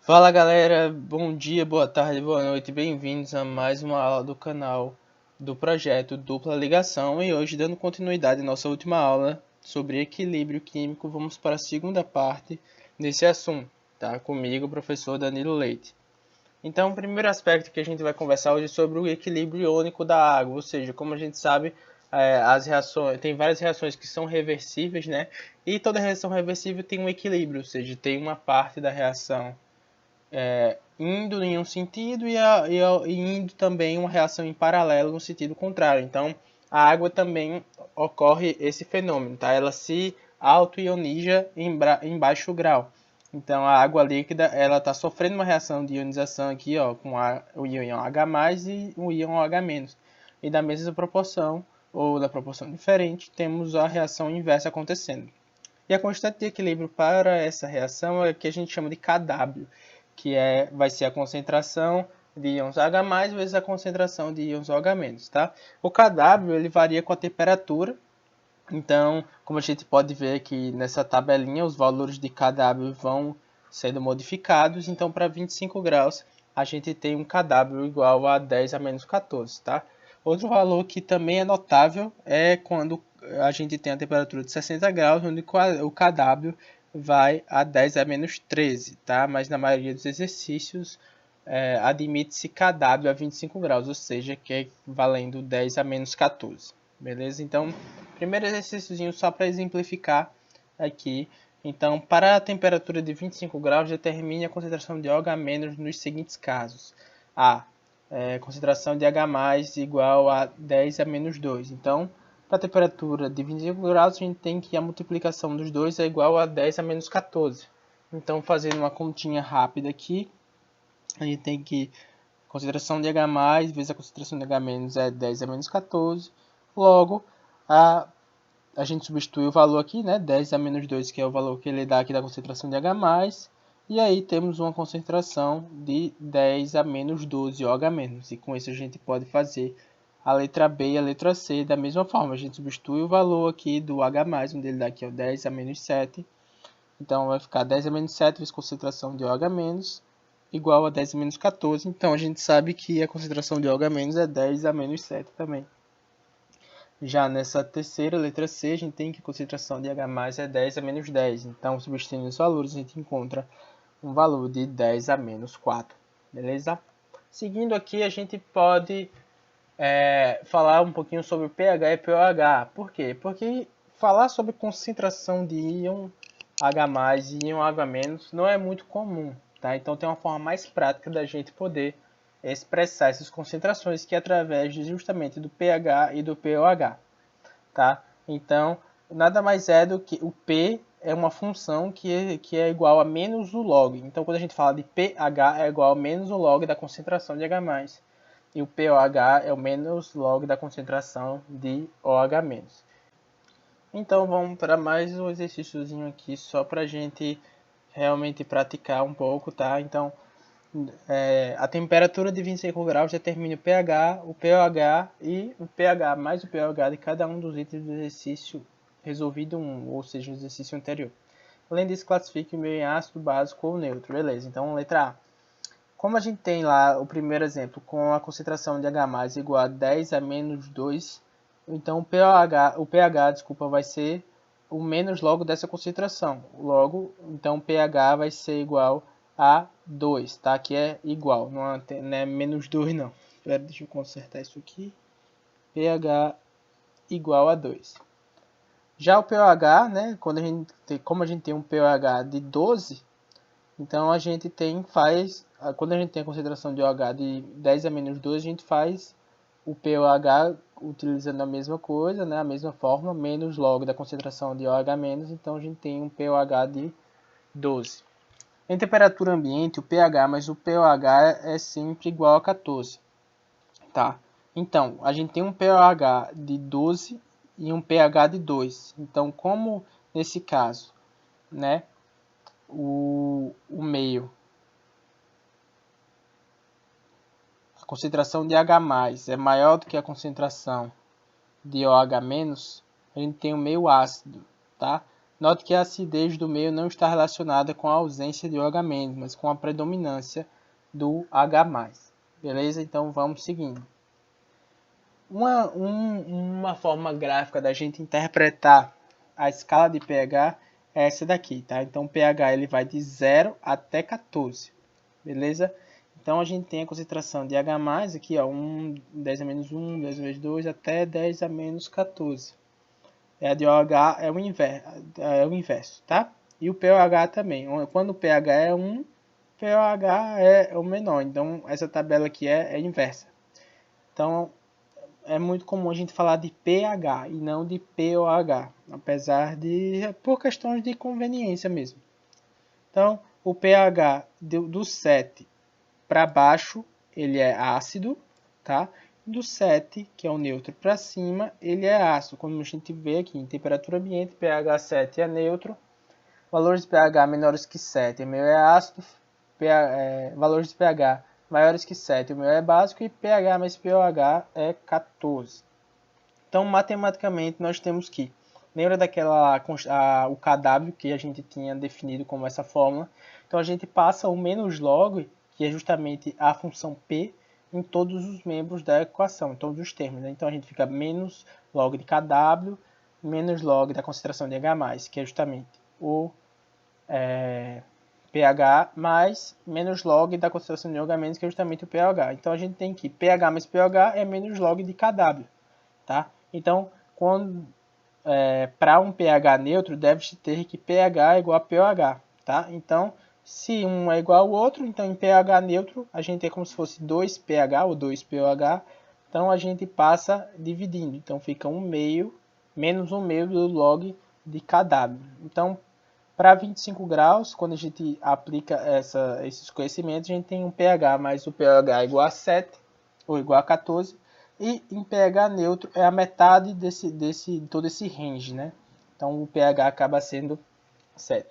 Fala galera, bom dia, boa tarde, boa noite, bem-vindos a mais uma aula do canal do projeto Dupla Ligação e hoje, dando continuidade à nossa última aula sobre equilíbrio químico, vamos para a segunda parte desse assunto, tá? Comigo, o professor Danilo Leite. Então, o primeiro aspecto que a gente vai conversar hoje é sobre o equilíbrio iônico da água, ou seja, como a gente sabe, as reações, tem várias reações que são reversíveis, né? E toda reação reversível tem um equilíbrio, ou seja, tem uma parte da reação indo em um sentido e indo também uma reação em paralelo no sentido contrário. Então, a água também ocorre esse fenômeno, tá? Ela se auto-ioniza em baixo grau. Então, a água líquida ela está sofrendo uma reação de ionização aqui, ó, com o íon H+ e o íon OH-. E da mesma proporção, ou da proporção diferente, temos a reação inversa acontecendo. E a constante de equilíbrio para essa reação é o que a gente chama de Kw, que vai ser a concentração de íons H+ vezes a concentração de íons OH-, tá? O Kw ele varia com a temperatura. Então, como a gente pode ver aqui nessa tabelinha, os valores de Kw vão sendo modificados. Então, para 25 graus, a gente tem um Kw igual a 10 a menos 14, tá? Outro valor que também é notável é quando a gente tem a temperatura de 60 graus, onde o Kw vai a 10 a menos 13, tá? Mas na maioria dos exercícios admite-se Kw a 25 graus, ou seja, que é valendo 10 a menos 14. Beleza? Então, primeiro exercíciozinho só para exemplificar aqui. Então, para a temperatura de 25 graus, determine a concentração de OH- nos seguintes casos. A. Concentração de H+ igual a 10 a menos 2. Então, para a temperatura de 25 graus, a gente tem que a multiplicação dos dois é igual a 10 a menos 14. Então, fazendo uma continha rápida aqui, a gente tem que a concentração de H+ vezes a concentração de H- é 10 a menos 14. Logo, a gente substitui o valor aqui, né? 10 a menos 2, que é o valor que ele dá aqui da concentração de H+. E aí temos uma concentração de 10 a menos 12 OH-. E com isso a gente pode fazer a letra B e a letra C da mesma forma. A gente substitui o valor aqui do H+, onde ele dá aqui é o 10 a menos 7. Então vai ficar 10 a menos 7 vezes concentração de OH- igual a 10 a menos 14. Então a gente sabe que a concentração de OH- é 10 a menos 7 também. Já nessa terceira, letra C, a gente tem que a concentração de H+ é 10 a menos 10. Então, substituindo os valores, a gente encontra um valor de 10 a menos 4. Beleza? Seguindo aqui, a gente pode falar um pouquinho sobre pH e pOH. Por quê? Porque falar sobre concentração de íon H+ e íon H- não é muito comum. Tá? Então, tem uma forma mais prática da gente poder expressar essas concentrações que é através justamente do pH e do pOH, tá? Então, nada mais é do que o P é uma função que é igual a menos o log. Então, quando a gente fala de pH, é igual a menos o log da concentração de H+. E o pOH é o menos log da concentração de OH-. Então, vamos para mais um exercíciozinho aqui, só para a gente realmente praticar um pouco, tá? Então, a temperatura de 25 graus determina o pH, o pOH e o pH mais o pOH de cada um dos itens do exercício resolvido 1, ou seja, o exercício anterior. Além disso, classifique o meio em ácido, básico ou neutro. Beleza, então letra A. Como a gente tem lá o primeiro exemplo, com a concentração de H+ igual a 10 a menos 2, então o pH vai ser o menos logo dessa concentração. Logo, então pH vai ser igual a 2, tá? Que é igual, não é menos 2 não. Espera, deixa eu consertar isso aqui. pH igual a 2. Já o pOH, né, como a gente tem um pOH de 12, então a gente quando a gente tem a concentração de OH de 10 a menos 2, a gente faz o pOH utilizando a mesma coisa, né, a mesma fórmula, menos log da concentração de OH-, então a gente tem um pOH de 12. Em temperatura ambiente, o pH mais o pOH é sempre igual a 14, tá? Então, a gente tem um pOH de 12 e um pH de 2. Então, como nesse caso, né, o meio, a concentração de H+ é maior do que a concentração de OH-, a gente tem o meio ácido, tá? Note que a acidez do meio não está relacionada com a ausência de OH-, mas com a predominância do H+. Beleza? Então vamos seguindo. Uma forma gráfica da gente interpretar a escala de pH é essa daqui, tá? Então o pH ele vai de 0 até 14, beleza? Então a gente tem a concentração de H+, aqui ó, 10 a menos 1, 10 a menos 2, até 10 a menos 14. A de OH é o inverso, tá? E o pOH também. Quando o pH é 1, pOH é o menor. Então essa tabela aqui é inversa. Então é muito comum a gente falar de pH e não de pOH, apesar de por questões de conveniência mesmo. Então, o pH do 7 para baixo, ele é ácido, tá? Do 7, que é o neutro, para cima, ele é ácido. Como a gente vê aqui, em temperatura ambiente, pH 7 é neutro, valores de pH menores que 7, o meu é ácido, valores de pH maiores que 7, o meu é básico, e pH mais pOH é 14. Então, matematicamente, nós temos que, lembra o KW que a gente tinha definido como essa fórmula? Então, a gente passa o menos log, que é justamente a função P, em todos os membros da equação, em todos os termos. Né? Então, a gente fica menos log de KW, menos log da concentração de H+, que é justamente o pH, mais menos log da concentração de OH-, que é justamente o pOH. Então, a gente tem que pH mais pOH é menos log de KW. Tá? Então, para um pH neutro, deve-se ter que pH é igual a pOH. Tá? Então, se um é igual ao outro, então em pH neutro, a gente é como se fosse 2pH ou 2pOH. Então, a gente passa dividindo. Então, fica 1/2 menos 1/2 do log de KW. Então, para 25 graus, quando a gente aplica esses conhecimentos, a gente tem um pH mais o pOH igual a 7 ou igual a 14. E em pH neutro é a metade de todo esse range, né? Então o pH acaba sendo 7.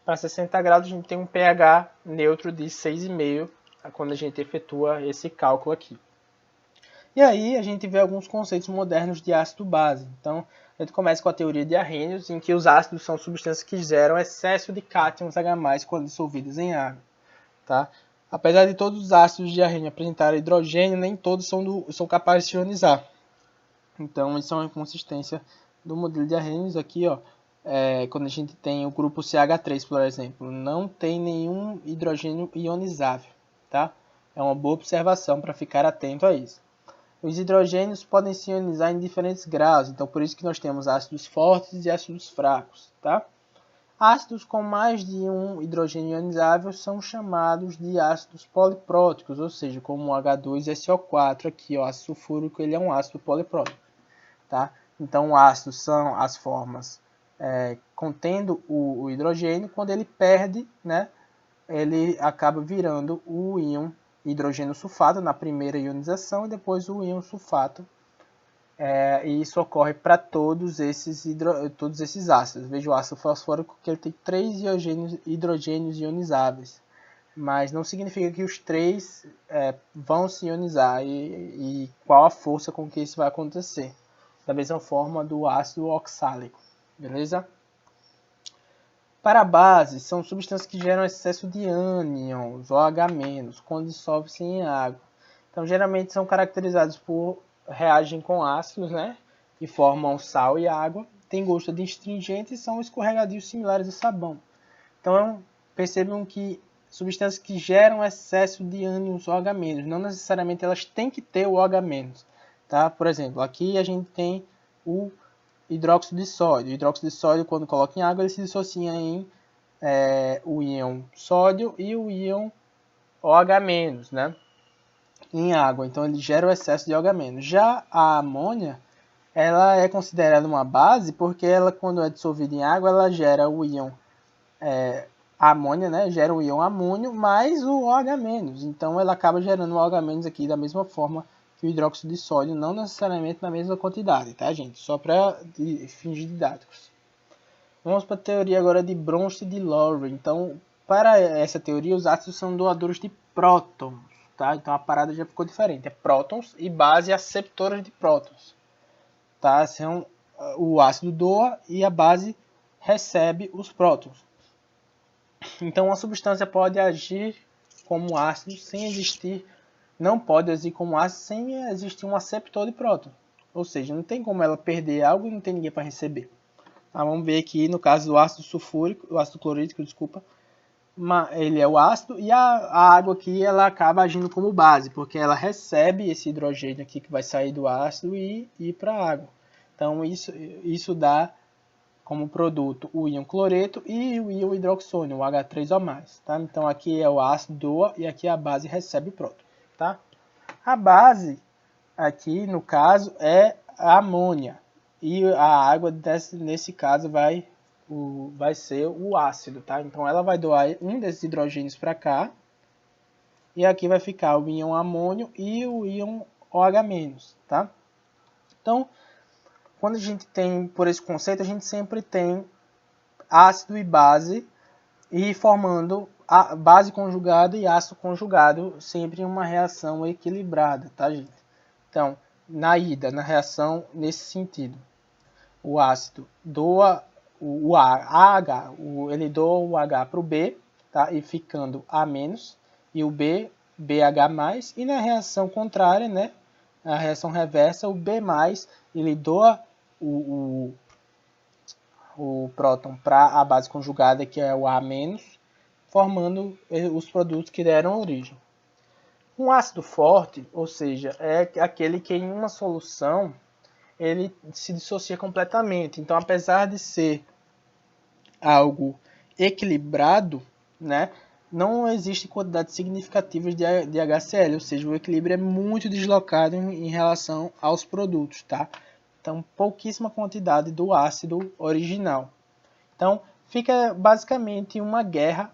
Para 60 graus a gente tem um pH neutro de 6,5 quando a gente efetua esse cálculo aqui. E aí a gente vê alguns conceitos modernos de ácido-base. Então a gente começa com a teoria de Arrhenius, em que os ácidos são substâncias que geram excesso de cátions H+, quando dissolvidos em água. Tá? Apesar de todos os ácidos de Arrhenius apresentarem hidrogênio, nem todos são capazes de ionizar. Então, isso é uma inconsistência do modelo de Arrhenius aqui, ó. Quando a gente tem o grupo CH3, por exemplo, não tem nenhum hidrogênio ionizável, tá? É uma boa observação para ficar atento a isso. Os hidrogênios podem se ionizar em diferentes graus, então por isso que nós temos ácidos fortes e ácidos fracos, tá? Ácidos com mais de um hidrogênio ionizável são chamados de ácidos polipróticos, ou seja, como o H2SO4 aqui, ó, ácido sulfúrico, ele é um ácido poliprótico, tá? Então, ácidos são as formas contendo o hidrogênio. Quando ele perde, né, ele acaba virando o íon hidrogênio sulfato na primeira ionização e depois o íon sulfato. E isso ocorre para todos esses ácidos. Veja o ácido fosfórico, que ele tem 3 hidrogênios ionizáveis. Mas não significa que os 3 vão se ionizar. E qual a força com que isso vai acontecer. Da mesma forma do ácido oxálico. Beleza? Para bases, são substâncias que geram excesso de ânions, OH-, quando dissolve-se em água. Então, geralmente são caracterizados por reagem com ácidos, né? E formam sal e água. Tem gosto de astringente e são escorregadios similares a sabão. Então, percebam que substâncias que geram excesso de ânions OH-, não necessariamente elas têm que ter o OH-. Tá? Por exemplo, aqui a gente tem o hidróxido de sódio. O hidróxido de sódio, quando coloca em água, ele se dissocia em o íon sódio e o íon OH-, né? Em água, então ele gera o excesso de OH-. Já a amônia, ela é considerada uma base porque ela, quando é dissolvida em água, ela gera o íon amônia, né? Gera o íon amônio mais o OH-. Então ela acaba gerando o OH- aqui da mesma forma que o hidróxido de sódio, não necessariamente na mesma quantidade, tá, gente? Só para fins didáticos. Vamos para a teoria agora de Bronsted e de Lowry. Então, para essa teoria, os ácidos são doadores de prótons, tá? Então a parada já ficou diferente. É prótons e base aceptoras de prótons, tá? São o ácido doa e a base recebe os prótons. Então, uma substância pode agir como ácido sem existir, não pode agir como ácido sem existir um aceptor de próton. Ou seja, não tem como ela perder algo e não tem ninguém para receber. Tá, vamos ver aqui no caso do ácido sulfúrico, o ácido clorídrico, desculpa. Ele é o ácido e a água aqui ela acaba agindo como base, porque ela recebe esse hidrogênio aqui que vai sair do ácido e ir para a água. Então isso dá como produto o íon cloreto e o íon hidroxônio, o H3O+. Tá? Então aqui é o ácido doa e aqui a base recebe o próton. Tá? A base aqui no caso é a amônia e a água nesse caso vai ser o ácido, tá? Então ela vai doar um desses hidrogênios para cá e aqui vai ficar o íon amônio e o íon OH-, tá? Então, quando a gente tem, por esse conceito, a gente sempre tem ácido e base e formando a base conjugada e ácido conjugado sempre em uma reação equilibrada, tá, gente? Então, na reação nesse sentido, o ácido doa o AH, ele doa o H para o B, tá? E ficando A-, e o B, BH+, e na reação contrária, né? A reação reversa, o B+, ele doa o próton para a base conjugada, que é o A-, formando os produtos que deram origem. Um ácido forte, ou seja, é aquele que em uma solução ele se dissocia completamente. Então, apesar de ser algo equilibrado, né, não existe quantidades significativas de HCl, ou seja, o equilíbrio é muito deslocado em relação aos produtos, tá? Então, pouquíssima quantidade do ácido original. Então, fica basicamente uma guerra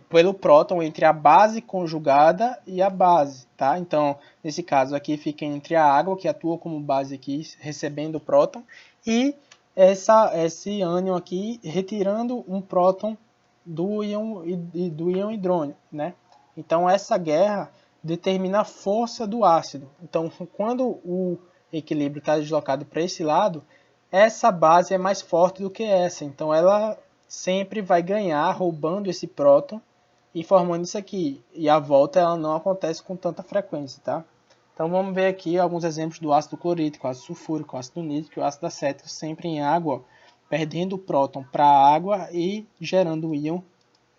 pelo próton entre a base conjugada e a base, tá? Então, nesse caso aqui fica entre a água, que atua como base aqui, recebendo o próton, e esse ânion aqui retirando um próton do íon hidrônio, né? Então, essa guerra determina a força do ácido. Então, quando o equilíbrio está deslocado para esse lado, essa base é mais forte do que essa. Então, ela sempre vai ganhar roubando esse próton e formando isso aqui. E a volta ela não acontece com tanta frequência, tá? Então vamos ver aqui alguns exemplos do ácido clorídrico, ácido sulfúrico, ácido nítrico e ácido acético, sempre em água, perdendo o próton para a água e gerando o íon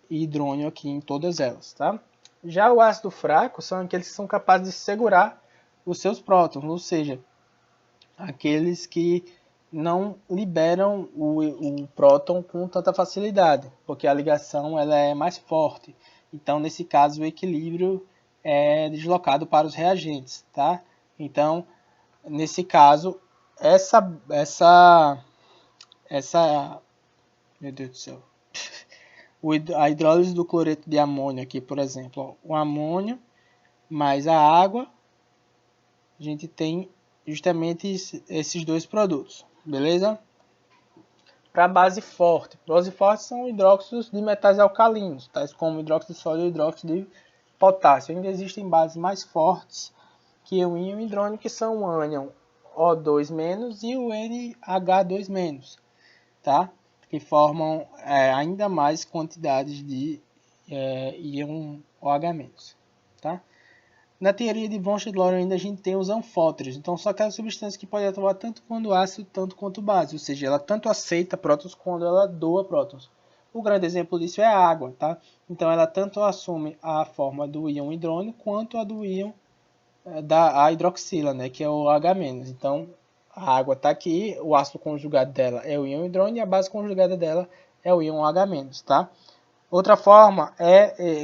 hidrônio aqui em todas elas, tá? Já o ácido fraco são aqueles que são capazes de segurar os seus prótons, ou seja, aqueles que não liberam o próton com tanta facilidade, porque a ligação ela é mais forte. Então, nesse caso, o equilíbrio é deslocado para os reagentes, tá? Então, nesse caso, meu Deus do céu, a hidrólise do cloreto de amônio aqui, por exemplo, ó, o amônio mais a água, a gente tem justamente esses dois produtos, beleza? Para base forte. Base forte são hidróxidos de metais alcalinos, tais como hidróxido de sódio e hidróxido de potássio. Ainda existem bases mais fortes que o íon hidrônio, que são o ânion O2- e o NH2-, tá? Que formam ainda mais quantidades de íon OH-, tá? Na teoria de von Schindler ainda a gente tem os anfóteres, então são aquelas substâncias que podem atuar tanto quanto ácido, tanto quanto base, ou seja, ela tanto aceita prótons quanto ela doa prótons. O grande exemplo disso é a água, tá? Então ela tanto assume a forma do íon hidrônio quanto a do íon da hidroxila, né, que é o H-. Então a água está aqui, o ácido conjugado dela é o íon hidrônio e a base conjugada dela é o íon H-, tá? Outra forma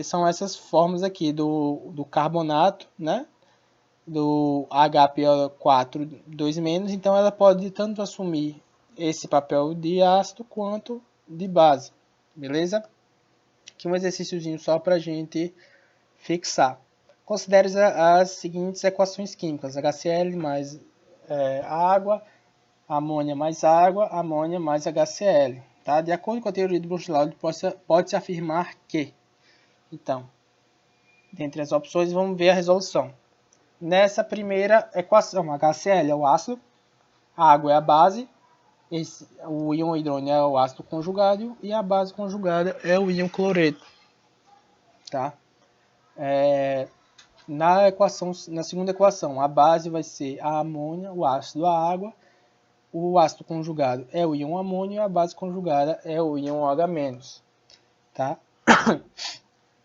são essas formas aqui do carbonato, né? Do HPO4 2-, então ela pode tanto assumir esse papel de ácido quanto de base, beleza? Aqui um exercíciozinho só para a gente fixar. Considere as seguintes equações químicas: HCl mais água, amônia mais água, amônia mais HCl. Tá? De acordo com a teoria de Brundtland, pode-se afirmar que, então, dentre as opções, vamos ver a resolução. Nessa primeira equação, HCl é o ácido, a água é a base, o íon hidrônio é o ácido conjugado e a base conjugada é o íon cloreto, tá? Na segunda equação, a base vai ser a amônia, o ácido a água, o ácido conjugado é o íon amônio e a base conjugada é o íon OH-, tá?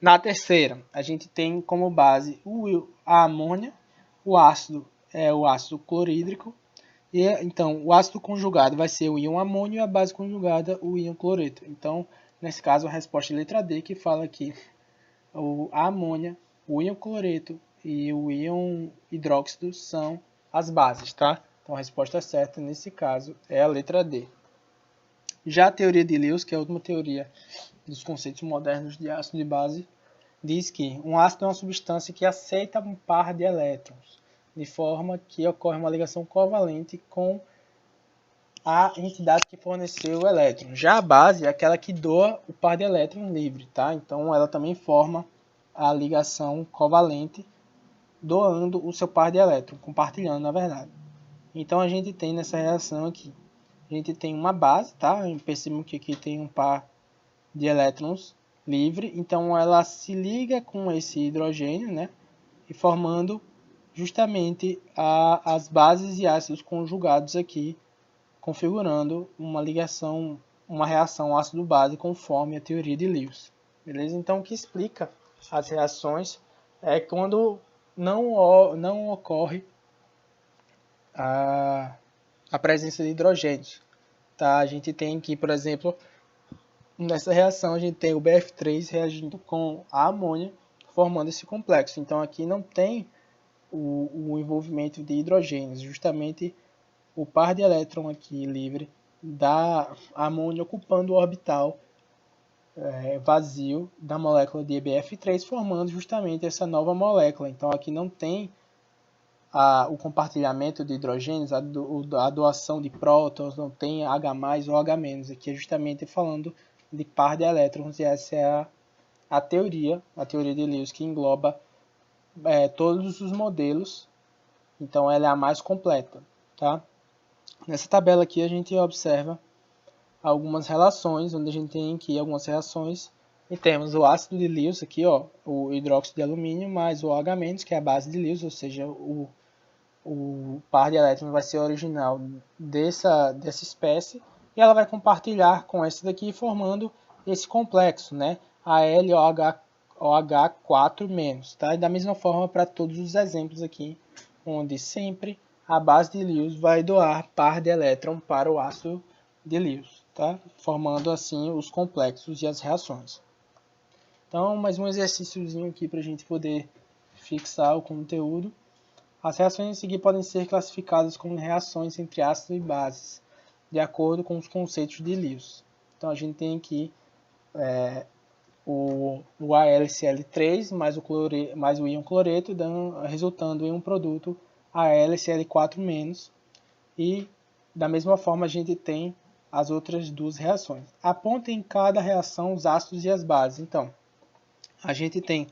Na terceira, a gente tem como base a amônia, o ácido é o ácido clorídrico, e então o ácido conjugado vai ser o íon amônio e a base conjugada o íon cloreto. Então, nesse caso, a resposta é a letra D, que fala que a amônia, o íon cloreto e o íon hidróxido são as bases, tá? Então, a resposta certa nesse caso é a letra D. Já a teoria de Lewis, que é a última teoria dos conceitos modernos de ácido e base, diz que um ácido é uma substância que aceita um par de elétrons, de forma que ocorre uma ligação covalente com a entidade que forneceu o elétron. Já a base é aquela que doa o par de elétrons livre, tá? Então ela também forma a ligação covalente, doando o seu par de elétrons, compartilhando na verdade. Então a gente tem nessa reação aqui, a gente tem uma base, tá? Percebemos que aqui tem um par de elétrons livre, então ela se liga com esse hidrogênio, né? E formando justamente as bases e ácidos conjugados aqui, configurando uma ligação, uma reação ácido-base conforme a teoria de Lewis. Beleza? Então o que explica as reações é quando não ocorre a presença de hidrogênios. Tá? A gente tem aqui, por exemplo, nessa reação a gente tem o BF3 reagindo com a amônia, formando esse complexo. Então aqui não tem o envolvimento de hidrogênios, justamente o par de elétron aqui livre da amônia ocupando o orbital vazio da molécula de EBF3, formando justamente essa nova molécula. Então aqui não tem o compartilhamento de hidrogênios, a doação de prótons, não tem H+, ou H-. Aqui é justamente falando de par de elétrons, e essa é a teoria de Lewis, que engloba todos os modelos. Então ela é a mais completa, tá? Nessa tabela aqui a gente observa algumas relações, onde a gente tem aqui algumas reações e temos o ácido de Lewis aqui, ó, o hidróxido de alumínio mais o OH-, que é a base de Lewis, ou seja, o par de elétrons vai ser original dessa espécie, e ela vai compartilhar com essa daqui, formando esse complexo, né? AlOH4-, tá? E da mesma forma para todos os exemplos aqui, onde sempre a base de Lewis vai doar par de elétron para o ácido de Lewis, tá? Formando assim os complexos e as reações. Então, mais um exercíciozinho aqui para a gente poder fixar o conteúdo. As reações a seguir podem ser classificadas como reações entre ácidos e bases, de acordo com os conceitos de Lewis. Então a gente tem aqui o AlCl3 mais o íon cloreto, resultando em um produto AlCl4-, e da mesma forma a gente tem as outras duas reações. Aponta em cada reação os ácidos e as bases. Então, a gente tem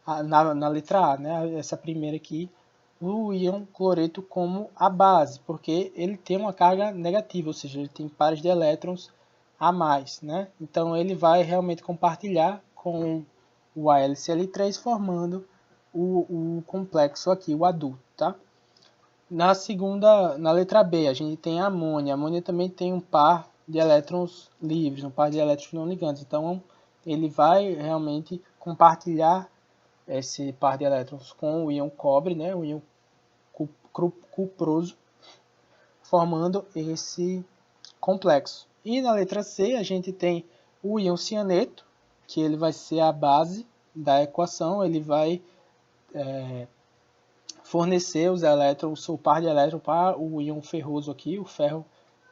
na letra A, né, essa primeira aqui, o íon cloreto como a base, porque ele tem uma carga negativa, ou seja, ele tem pares de elétrons a mais, né? Então ele vai realmente compartilhar com o AlCl3, formando o complexo aqui, o adulto, tá? Na letra B, a gente tem a amônia. A amônia também tem um par de elétrons livres, um par de elétrons não ligantes. Então ele vai realmente compartilhar esse par de elétrons com o íon cobre, né? O íon cuproso, formando esse complexo. E na letra C a gente tem o íon cianeto, que ele vai ser a base da equação, ele vai fornecer os elétrons, o par de elétrons para o íon ferroso aqui, o ferro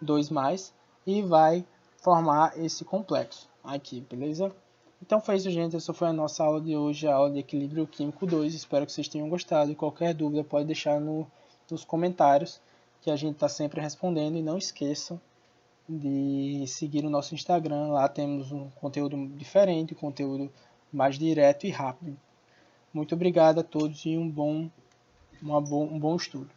2+, e vai formar esse complexo aqui, beleza? Então foi isso, gente. Essa foi a nossa aula de hoje, a aula de Equilíbrio Químico 2. Espero que vocês tenham gostado. E qualquer dúvida pode deixar nos comentários, que a gente está sempre respondendo. E não esqueçam de seguir o nosso Instagram. Lá temos um conteúdo diferente, um conteúdo mais direto e rápido. Muito obrigado a todos e um bom estudo.